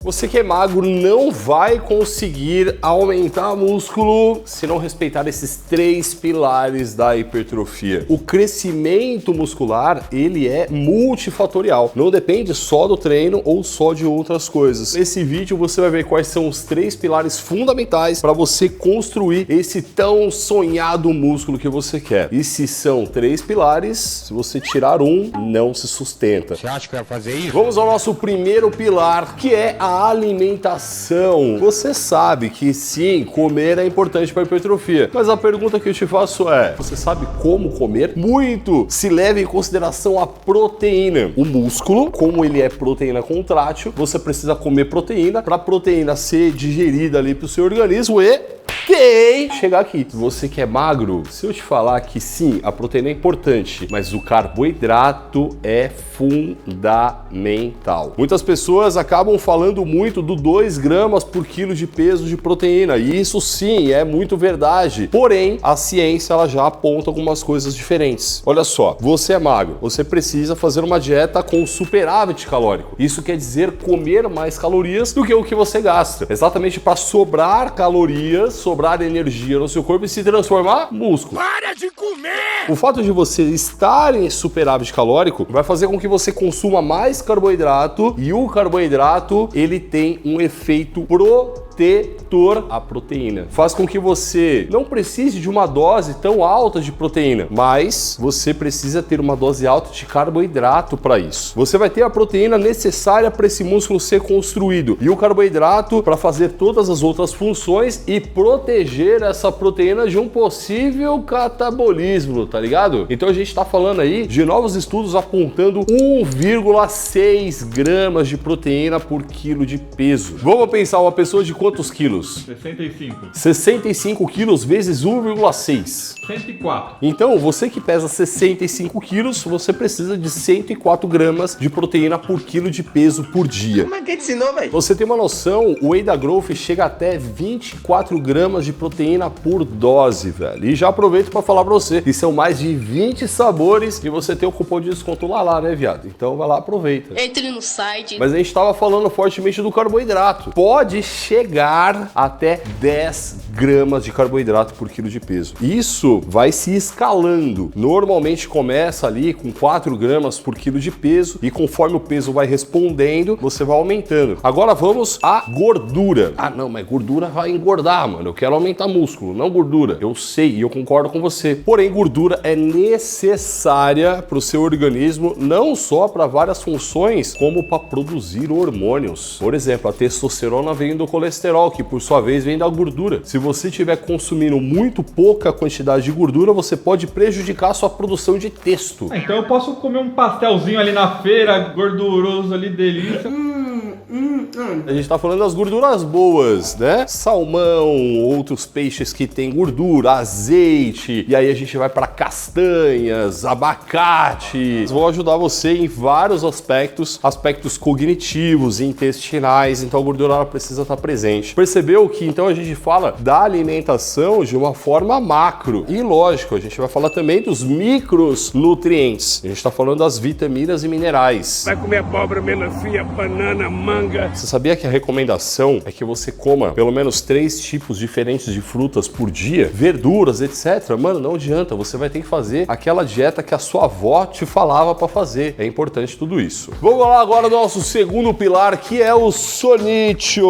Você que é magro não vai conseguir aumentar músculo se não respeitar esses 3 pilares da hipertrofia. O crescimento muscular, ele é multifatorial. Não depende só do treino ou só de outras coisas. Nesse vídeo você vai ver quais são os 3 pilares fundamentais para você construir esse tão sonhado músculo que você quer. E se são 3 pilares, se você tirar um, não se sustenta. Você acha que vai fazer isso? Vamos ao nosso primeiro pilar, que é a alimentação. Você sabe que sim, comer é importante para a hipertrofia, mas a pergunta que eu te faço é: você sabe como comer? Muito se leva em consideração a proteína. O músculo, como ele é proteína contrátil, você precisa comer proteína para a proteína ser digerida ali para o seu organismo e chegar aqui. Se você que é magro, se eu te falar que sim, a proteína é importante, mas o carboidrato é fundamental. Muitas pessoas acabam falando muito do 2 gramas por quilo de peso de proteína, e isso sim é muito verdade. Porém, a ciência ela já aponta algumas coisas diferentes. Olha só, você é magro, você precisa fazer uma dieta com superávit calórico. Isso quer dizer comer mais calorias do que o que você gasta. Exatamente para sobrar calorias, sobrar energia no seu corpo e se transformar em músculo. Para de comer! O fato de você estar em superávit calórico vai fazer com que você consuma mais carboidrato, e o carboidrato ele tem um efeito protetor à proteína. Faz com que você não precise de uma dose tão alta de proteína, mas você precisa ter uma dose alta de carboidrato para isso. Você vai ter a proteína necessária para esse músculo ser construído e o carboidrato para fazer todas as outras funções e proteger essa proteína de um possível catabolismo, tá ligado? Então a gente tá falando aí de novos estudos apontando 1,6 gramas de proteína por quilo de peso. Vamos pensar, uma pessoa de quantos quilos? 65. 65 quilos vezes 1,6. 104. Então, você que pesa 65 quilos, você precisa de 104 gramas de proteína por quilo de peso por dia. Mas quem te ensinou, velho? Você tem uma noção, o Whey da Growth chega até 24 gramas de proteína por dose, velho. E já aproveito para falar para você que são mais de 20 sabores e você tem o cupom de desconto lá, né, viado? Então vai lá, aproveita. Entre no site. Mas a gente tava falando fortemente do carboidrato. Pode chegar até 10 gramas de carboidrato por quilo de peso. Isso vai se escalando. Normalmente começa ali com 4 gramas por quilo de peso e conforme o peso vai respondendo, você vai aumentando. Agora vamos à gordura. Ah, não, mas gordura vai engordar, mano. Eu quero aumentar músculo, não gordura. Eu sei e eu concordo com você. Porém, gordura é necessária para o seu organismo, não só para várias funções, como para produzir hormônios. Por exemplo, a testosterona vem do colesterol, que por sua vez vem da gordura. Se você estiver consumindo muito pouca quantidade de gordura, você pode prejudicar a sua produção de testo. Então eu posso comer um pastelzinho ali na feira, gorduroso ali, delícia. A gente tá falando das gorduras boas, né? Salmão, outros peixes que tem gordura, azeite, e aí a gente vai para castanhas, abacate. Vão ajudar você em vários aspectos cognitivos, intestinais, então a gordura ela precisa estar presente. Percebeu que então a gente fala da alimentação de uma forma macro. E lógico, a gente vai falar também dos micronutrientes. A gente tá falando das vitaminas e minerais. Vai comer abóbora, melancia, banana, manga. Você sabia que a recomendação é que você coma pelo menos 3 tipos diferentes de frutas por dia? Verduras, etc. Mano, não adianta. Você vai ter que fazer aquela dieta que a sua avó te falava para fazer. É importante tudo isso. Vamos lá agora do nosso segundo pilar, que é o sonício.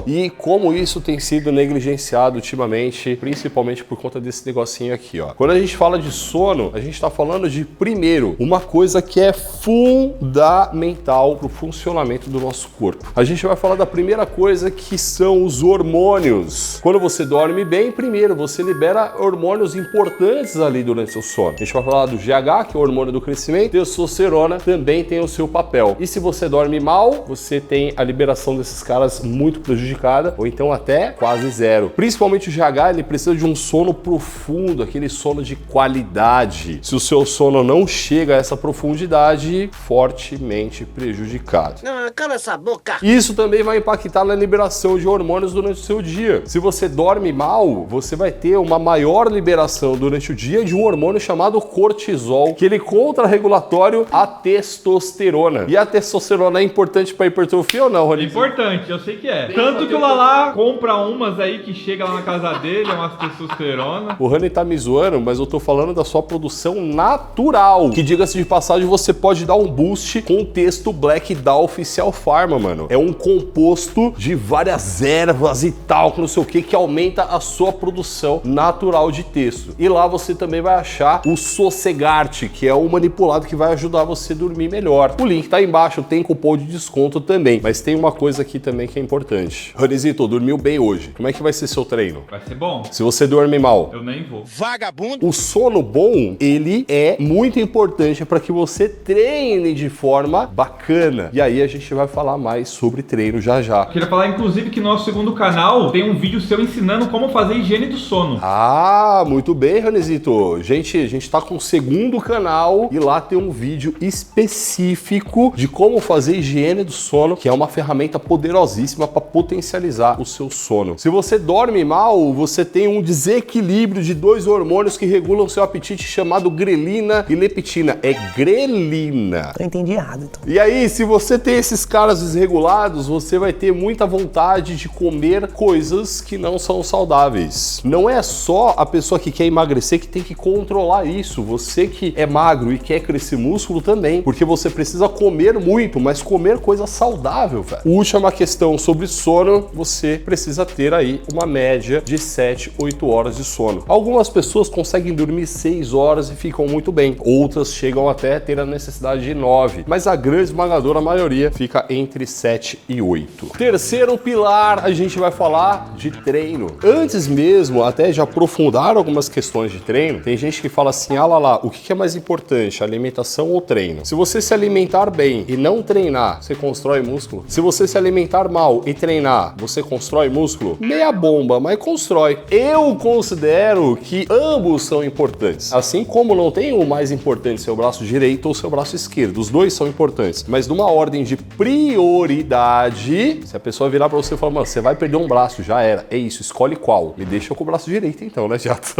E como isso tem sido negligenciado ultimamente, principalmente por conta desse negocinho aqui, ó. Quando a gente fala de sono, a gente tá falando de, primeiro, uma coisa que é fundamental pro funcionamento do nosso corpo. A gente vai falar da primeira coisa, que são os hormônios. Quando você dorme bem, primeiro, você libera hormônios importantes ali durante seu sono. A gente vai falar do GH, que é o hormônio do crescimento. Testosterona também tem o seu papel. E se você dorme mal, você tem a liberação desses caras muito prejudicada, ou então até quase zero. Principalmente o GH, ele precisa de um sono profundo, aquele sono de qualidade. Se o seu sono não chega a essa profundidade, fortemente prejudicado. Não, cala essa boca. louca. Isso também vai impactar na liberação de hormônios durante o seu dia. Se você dorme mal, você vai ter uma maior liberação durante o dia de um hormônio chamado cortisol, que ele é contra-regulatório à testosterona. E a testosterona é importante para hipertrofia ou não, Rony? Importante, eu sei que é. Tanto que o Lala compra umas aí que chega lá na casa dele, é umas testosterona. O Rony tá me zoando, mas eu tô falando da sua produção natural. Que, diga-se de passagem, você pode dar um boost com o texto Black da Oficial Pharma, mano. É um composto de várias ervas e tal, que não sei o que aumenta a sua produção natural de texto. E lá você também vai achar o Sossegarte, que é o manipulado que vai ajudar você a dormir melhor. O link tá aí embaixo, tem cupom de desconto também. Mas tem uma coisa aqui também que é importante. Ronizito, dormiu bem hoje. Como é que vai ser seu treino? Vai ser bom. Se você dorme mal, Eu nem vou. Vagabundo. o sono bom, ele é muito importante para que você treine de forma bacana. E aí a gente vai falar mais sobre treino já já. Queria falar, inclusive, que no nosso segundo canal tem um vídeo seu ensinando como fazer higiene do sono. Ah, muito bem, Ranezito. Gente, a gente tá com o segundo canal e lá tem um vídeo específico de como fazer higiene do sono, que é uma ferramenta poderosíssima para potencializar o seu sono. Se você dorme mal, você tem um desequilíbrio de dois hormônios que regulam seu apetite, chamado grelina e leptina. É grelina. Eu entendi errado, então. E aí, se você tem esses caras desregulados, você vai ter muita vontade de comer coisas que não são saudáveis. Não é só a pessoa que quer emagrecer que tem que controlar isso. Você que é magro e quer crescer músculo também, porque você precisa comer muito, mas comer coisa saudável, velho. Última questão sobre sono, você precisa ter aí uma média de 7, 8 horas de sono. Algumas pessoas conseguem dormir 6 horas e ficam muito bem. Outras chegam até a ter a necessidade de 9, mas a grande esmagadora maioria fica entre 7 e 8. Terceiro pilar, a gente vai falar de treino. Antes mesmo até de aprofundar algumas questões de treino, tem gente que fala assim, ah lá, o que é mais importante, alimentação ou treino? Se você se alimentar bem e não treinar, você constrói músculo. Se você se alimentar mal e treinar, você constrói músculo? Meia bomba, mas constrói. Eu considero que ambos são importantes. Assim como não tem o mais importante, seu braço direito ou seu braço esquerdo. Os dois são importantes, mas numa ordem de prioridade. Se a pessoa virar pra você e falar, mano, você vai perder um braço, já era. É isso, escolhe qual. Me deixa com o braço direito então, né, Jato?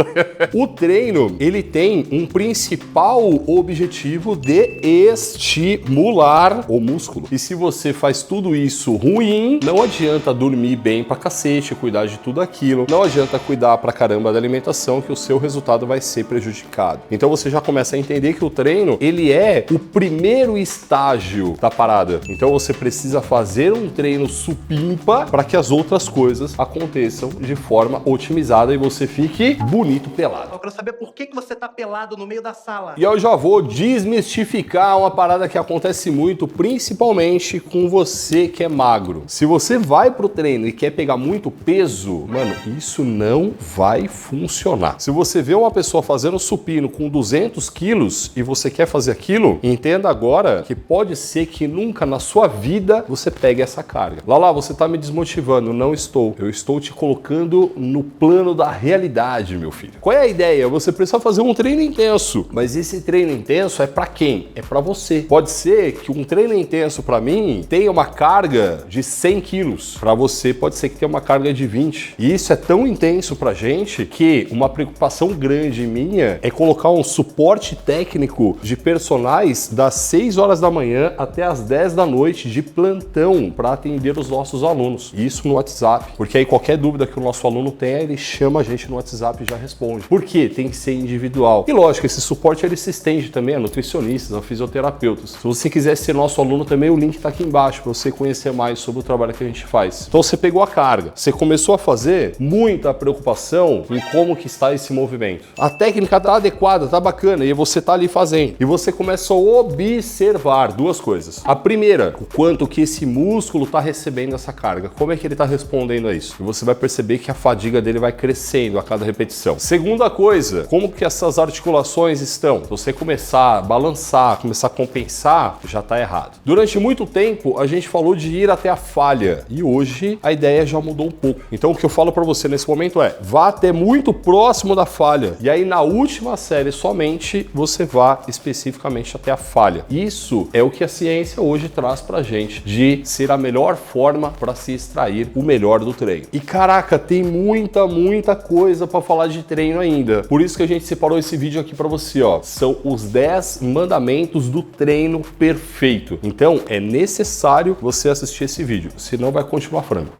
O treino, ele tem um principal objetivo de estimular o músculo. E se você faz tudo isso ruim, não adianta dormir bem pra cacete, cuidar de tudo aquilo. Não adianta cuidar pra caramba da alimentação, que o seu resultado vai ser prejudicado. Então você já começa a entender que o treino, ele é o primeiro estágio da parada. Então você precisa fazer um treino supimpa para que as outras coisas aconteçam de forma otimizada e você fique bonito pelado. Eu quero saber por que você tá pelado no meio da sala. E eu já vou desmistificar uma parada que acontece muito, principalmente com você que é magro. Se você vai pro treino e quer pegar muito peso, mano, isso não vai funcionar. Se você vê uma pessoa fazendo supino com 200 quilos e você quer fazer aquilo, entenda agora que pode ser que nunca na sua vida você pegue essa carga. Lá, você tá me desmotivando. Não estou. Eu estou te colocando no plano da realidade, meu filho. Qual é a ideia? Você precisa fazer um treino intenso, mas esse treino intenso é pra quem? É pra você. Pode ser que um treino intenso pra mim tenha uma carga de 100 quilos. Pra você pode ser que tenha uma carga de 20. E isso é tão intenso pra gente que uma preocupação grande minha é colocar um suporte técnico de personagens das 6 horas da manhã até as 10 da noite de plantão para atender os nossos alunos. Isso no WhatsApp. Porque aí qualquer dúvida que o nosso aluno tenha, ele chama a gente no WhatsApp e já responde. Por quê? Tem que ser individual. E lógico, esse suporte ele se estende também a nutricionistas, a fisioterapeutas. Se você quiser ser nosso aluno também, o link tá aqui embaixo para você conhecer mais sobre o trabalho que a gente faz. Então você pegou a carga, você começou a fazer muita preocupação em como que está esse movimento. A técnica tá adequada, tá bacana, e você tá ali fazendo. E você começa a observar duas coisas. A primeira, o quanto que esse músculo tá recebendo essa carga. Como é que ele tá respondendo a isso? E você vai perceber que a fadiga dele vai crescendo a cada repetição. Segunda coisa, como que essas articulações estão? Se você começar a balançar, começar a compensar, já tá errado. Durante muito tempo, a gente falou de ir até a falha. E hoje, a ideia já mudou um pouco. Então, o que eu falo pra você nesse momento é, vá até muito próximo da falha. E aí, na última série, somente, você vá especificamente até a falha. Isso é o que a ciência hoje traz pra gente de ser a melhor forma para se extrair o melhor do treino. E caraca, tem muita coisa para falar de treino ainda. Por isso que a gente separou esse vídeo aqui para você, ó. São os 10 mandamentos do treino perfeito. Então, é necessário você assistir esse vídeo, senão vai continuar frango.